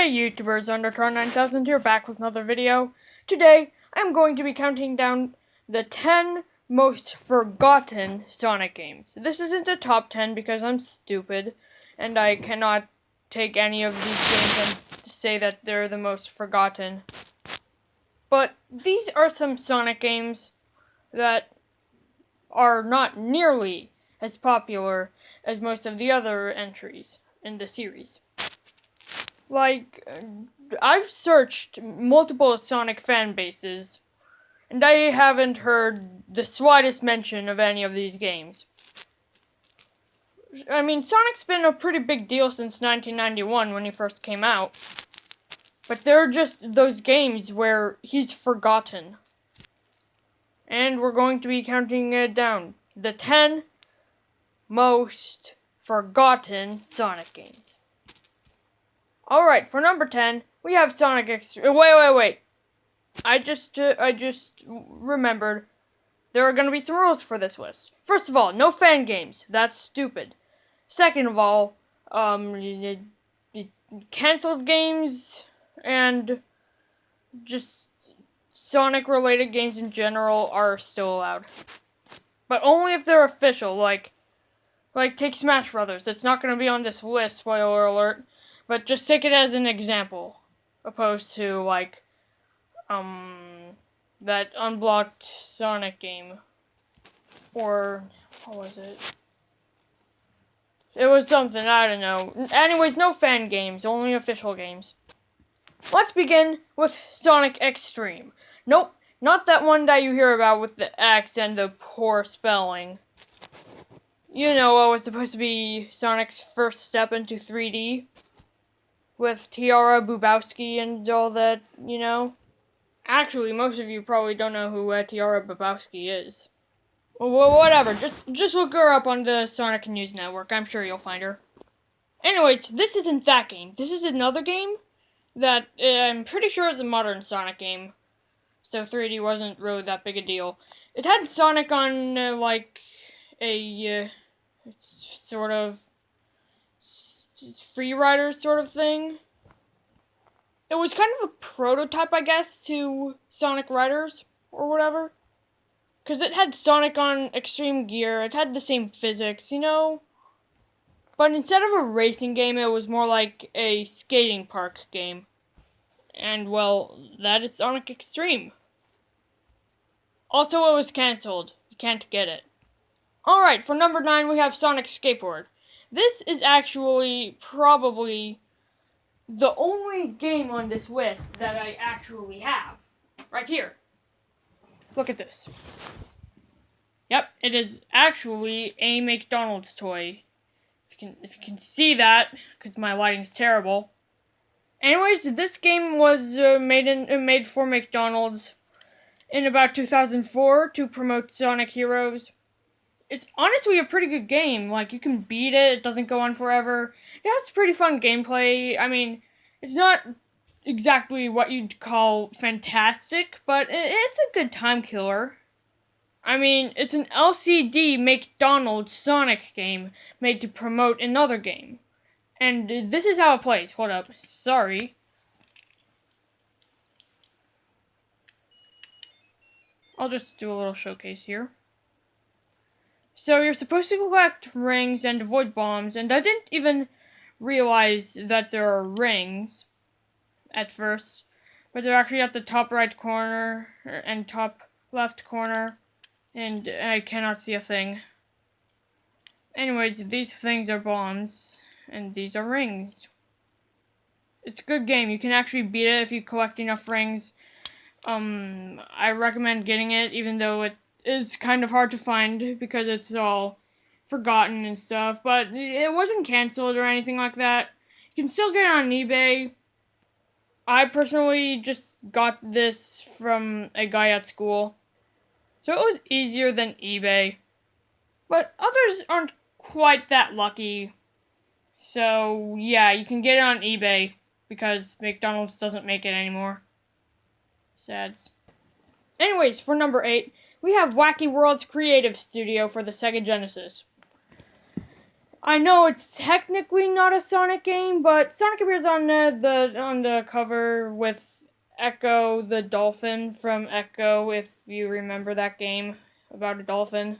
Hey YouTubers, Undertron9000 here, back with another video. Today, I'm going to be counting down the 10 most forgotten Sonic games. This isn't a top 10 because I'm stupid, and I cannot take any of these games and say that they're the most forgotten. But these are some Sonic games that are not nearly as popular as most of the other entries in the series. Like, I've searched multiple Sonic fan bases, and I haven't heard the slightest mention of any of these games. I mean, Sonic's been a pretty big deal since 1991 when he first came out. But they're just those games where he's forgotten. And we're going to be counting it down. The 10 most forgotten Sonic games. Alright, for number 10, we have Sonic Extreme. Wait. I just remembered there are going to be some rules for this list. First of all, no fan games. That's stupid. Second of all, canceled games and just Sonic-related games in general are still allowed. But only if they're official, like take Smash Brothers. It's not going to be on this list, spoiler alert. But just take it as an example, opposed to, that unblocked Sonic game. Or, what was it? It was something, I don't know. Anyways, no fan games, only official games. Let's begin with Sonic Extreme. Nope, not that one that you hear about with the X and the poor spelling. You know what was supposed to be Sonic's first step into 3D? With Tiara Bubowski and all that, you know? Actually, most of you probably don't know who Tiara Bubowski is. Well, whatever, just look her up on the Sonic News Network, I'm sure you'll find her. Anyways, this isn't that game. This is another game that I'm pretty sure is a modern Sonic game. So 3D wasn't really that big a deal. It had Sonic on, a sort of free rider sort of thing. It was kind of a prototype, I guess, to Sonic Riders, or whatever. Because it had Sonic on extreme gear, it had the same physics, you know? But instead of a racing game, it was more like a skating park game. And, well, that is Sonic Extreme. Also, it was cancelled. You can't get it. Alright, for number 9, we have Sonic Skateboard. This is actually probably the only game on this list that I actually have. Right here. Look at this. Yep, it is actually a McDonald's toy. If you can see that, because my lighting's terrible. Anyways, this game was made for McDonald's in about 2004 to promote Sonic Heroes. It's honestly a pretty good game. Like, you can beat it, it doesn't go on forever. It has pretty fun gameplay. I mean, it's not exactly what you'd call fantastic, but it's a good time killer. I mean, it's an LCD McDonald's Sonic game made to promote another game. And this is how it plays. Hold up. Sorry. I'll just do a little showcase here. So you're supposed to collect rings and avoid bombs, and I didn't even realize that there are rings at first, but they're actually at the top right corner and top left corner, and I cannot see a thing. Anyways, these things are bombs, and these are rings. It's a good game. You can actually beat it if you collect enough rings. I recommend getting it, even though it is kind of hard to find because it's all forgotten and stuff, but it wasn't canceled or anything like that. You can still get it on eBay. I personally just got this from a guy at school, so it was easier than eBay. But others aren't quite that lucky. So, yeah, you can get it on eBay because McDonald's doesn't make it anymore. Sads. Anyways, for number 8, we have Wacky Worlds Creative Studio for the Sega Genesis. I know it's technically not a Sonic game, but Sonic appears on the cover with Echo the dolphin from Echo, if you remember that game about a dolphin.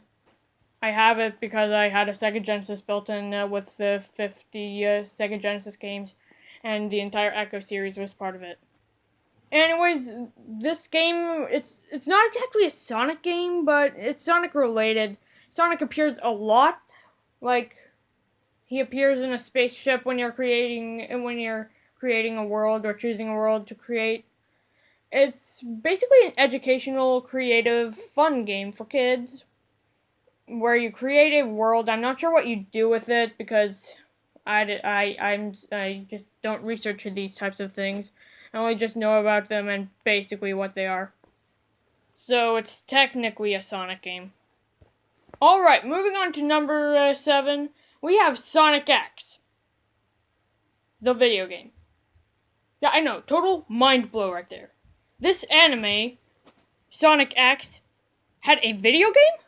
I have it because I had a Sega Genesis built in with the 50 Sega Genesis games, and the entire Echo series was part of it. Anyways, this game, it's not exactly a Sonic game, but it's Sonic related. Sonic appears a lot, like he appears in a spaceship when you're creating a world or choosing a world to create. It's basically an educational, creative, fun game for kids where you create a world. I'm not sure what you do with it because I just don't research these types of things. I only just know about them and basically what they are. So it's technically a Sonic game. Alright, moving on to number 7, we have Sonic X, the video game. Yeah, I know, total mind blow right there. This anime, Sonic X, had a video game?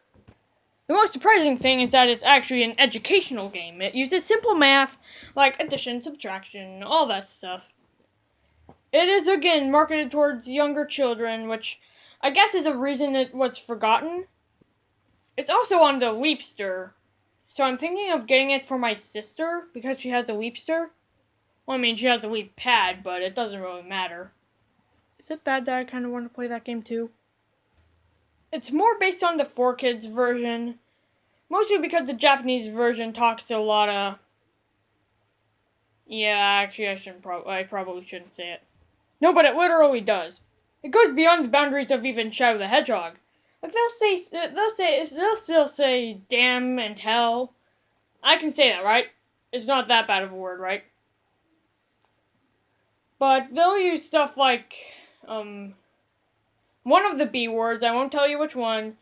The most surprising thing is that it's actually an educational game. It uses simple math, like addition, subtraction, all that stuff. It is, again, marketed towards younger children, which I guess is a reason it was forgotten. It's also on the Leapster, so I'm thinking of getting it for my sister, because she has a Leapster. Well, I mean, she has a Leap Pad, but it doesn't really matter. Is it bad that I kind of want to play that game too? It's more based on the 4Kids version, mostly because the Japanese version talks a lot of... Yeah, actually, I probably shouldn't say it. No, but it literally does. It goes beyond the boundaries of even Shadow the Hedgehog. Like they'll still say damn and hell. I can say that, right? It's not that bad of a word, right? But they'll use stuff like one of the B words. I won't tell you which one,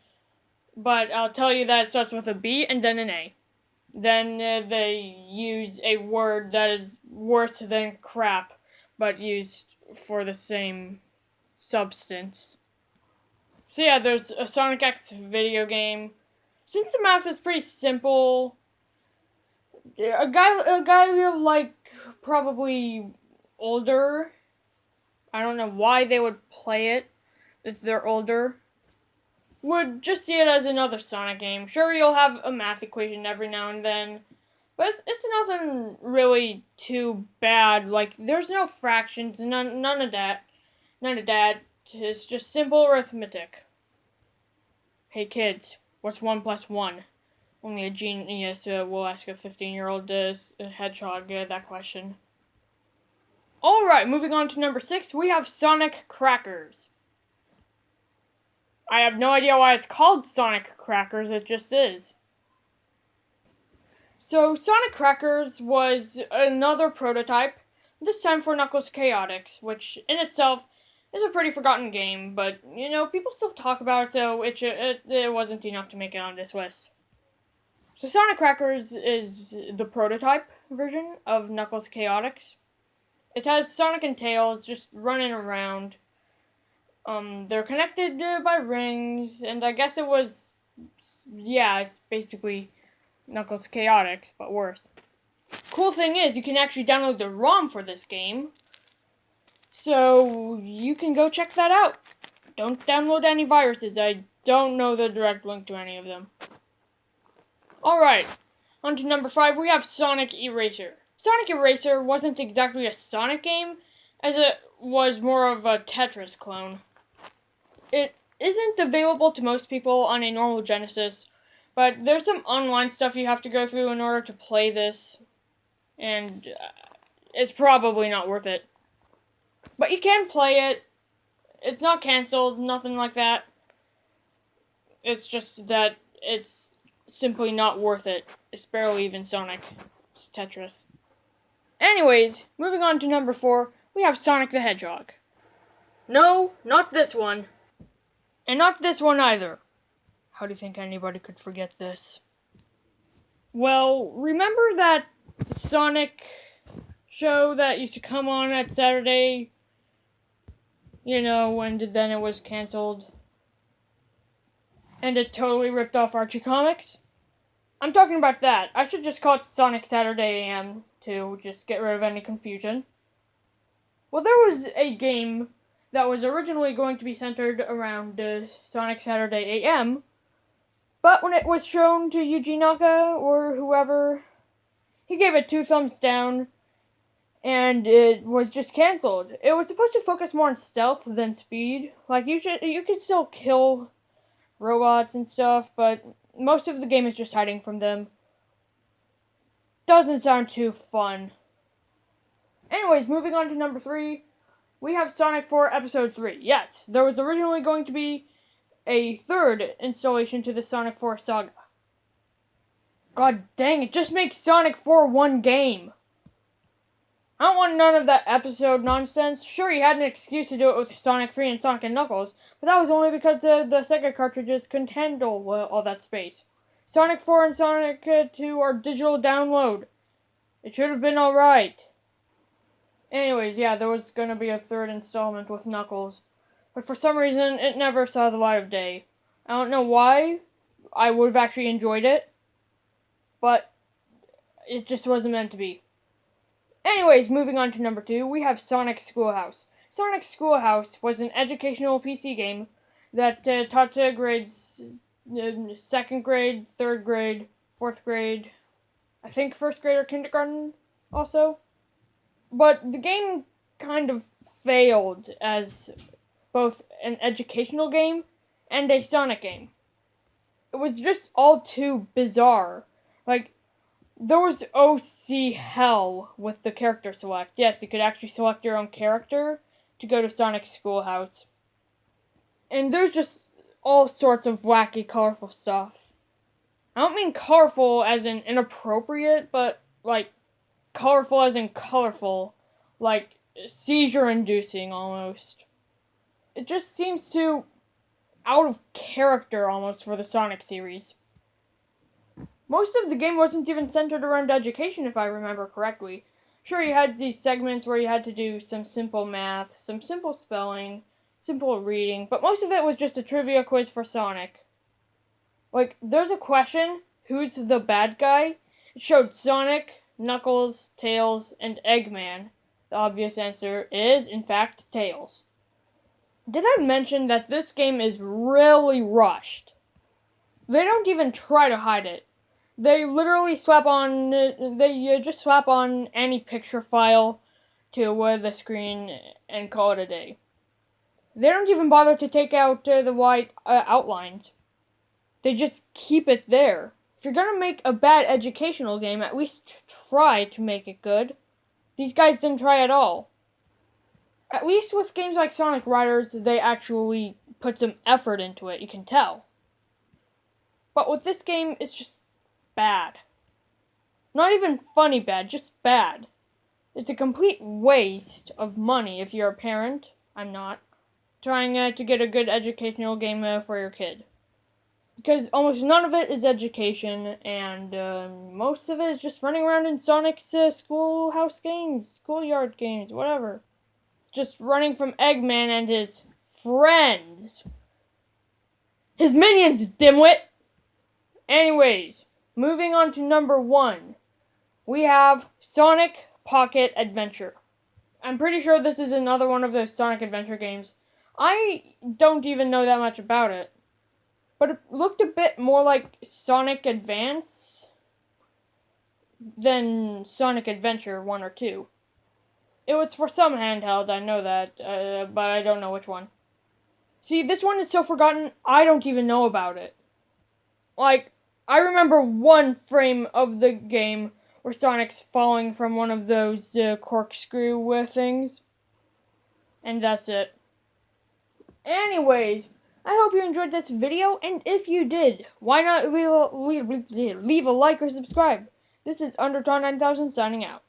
but I'll tell you that it starts with a B and then an A. Then they use a word that is worse than crap, but used for the same substance. So yeah, there's a Sonic X video game. Since the math is pretty simple, a guy like probably older. I don't know why they would play it if they're older. Would just see it as another Sonic game. Sure, you'll have a math equation every now and then, but it's nothing really too bad. Like there's no fractions, none of that. It's just simple arithmetic. Hey kids, what's 1 plus 1? Only a genius will ask a 15-year-old hedgehog that question. Alright, moving on to number 6, we have Sonic Crackers. I have no idea why it's called Sonic Crackers, it just is. So, Sonic Crackers was another prototype, this time for Knuckles Chaotix, which in itself is a pretty forgotten game, but, you know, people still talk about it, so it wasn't enough to make it on this list. So Sonic Crackers is the prototype version of Knuckles Chaotix. It has Sonic and Tails just running around. They're connected by rings, and I guess it was... Yeah, it's basically Knuckles Chaotix, but worse. Cool thing is, you can actually download the ROM for this game. So, you can go check that out. Don't download any viruses. I don't know the direct link to any of them. Alright, on to number 5, we have Sonic Eraser. Sonic Eraser wasn't exactly a Sonic game, as it was more of a Tetris clone. It isn't available to most people on a normal Genesis, but there's some online stuff you have to go through in order to play this, and it's probably not worth it. But you can play it. It's not canceled, nothing like that. It's just that it's simply not worth it. It's barely even Sonic. It's Tetris. Anyways, moving on to number 4, we have Sonic the Hedgehog. No, not this one. And not this one either. How do you think anybody could forget this? Well, remember that Sonic show that used to come on at Saturday? You know, and then it was canceled. And it totally ripped off Archie Comics? I'm talking about that. I should just call it Sonic Saturday AM to just get rid of any confusion. Well, there was a game that was originally going to be centered around Sonic Saturday AM, but when it was shown to Yuji Naka or whoever, he gave it 2 thumbs down, and it was just cancelled. It was supposed to focus more on stealth than speed. Like, you could still kill robots and stuff, but most of the game is just hiding from them. Doesn't sound too fun. Anyways, moving on to number 3, we have Sonic 4 Episode 3. Yes, there was originally going to be a 3rd installation to the Sonic 4 saga. God dang it, just make Sonic 4 one game. I don't want none of that episode nonsense. Sure, you had an excuse to do it with Sonic 3 and Sonic and Knuckles, but that was only because the Sega cartridges couldn't handle all that space. Sonic 4 and Sonic 2 are digital download. It should have been alright. Anyways, yeah, there was gonna be a 3rd installment with Knuckles, but for some reason, it never saw the light of day. I don't know why. I would have actually enjoyed it, but it just wasn't meant to be. Anyways, moving on to number 2, we have Sonic Schoolhouse. Sonic Schoolhouse was an educational PC game that taught to grades 2nd grade, 3rd grade, 4th grade, I think 1st grade or kindergarten also. But the game kind of failed as both an educational game and a Sonic game. It was just all too bizarre. Like, there was OC hell with the character select. Yes, you could actually select your own character to go to Sonic Schoolhouse. And there's just all sorts of wacky, colorful stuff. I don't mean colorful as in inappropriate, but, like, colorful as in colorful. Like, seizure-inducing, almost. It just seems too out of character, almost, for the Sonic series. Most of the game wasn't even centered around education, if I remember correctly. Sure, you had these segments where you had to do some simple math, some simple spelling, simple reading, but most of it was just a trivia quiz for Sonic. Like, there's a question, who's the bad guy? It showed Sonic, Knuckles, Tails, and Eggman. The obvious answer is, in fact, Tails. Did I mention that this game is really rushed? They don't even try to hide it. They literally just slap on any picture file to the screen and call it a day. They don't even bother to take out the white outlines. They just keep it there. If you're gonna make a bad educational game, at least try to make it good. These guys didn't try at all. At least with games like Sonic Riders, they actually put some effort into it, you can tell. But with this game, it's just bad. Not even funny bad, just bad. It's a complete waste of money if you're a parent. I'm not. Trying to get a good educational game for your kid. Because almost none of it is education, and most of it is just running around in Sonic's schoolhouse games, schoolyard games, whatever. Just running from Eggman and his friends. His minions, dimwit! Anyways, moving on to number 1. We have Sonic Pocket Adventure. I'm pretty sure this is another one of those Sonic Adventure games. I don't even know that much about it. But it looked a bit more like Sonic Advance than Sonic Adventure 1 or 2. It was for some handheld, I know that, but I don't know which one. See, this one is so forgotten, I don't even know about it. Like, I remember one frame of the game where Sonic's falling from one of those corkscrew things. And that's it. Anyways, I hope you enjoyed this video, and if you did, why not leave a like or subscribe? This is Undertone 9000 signing out.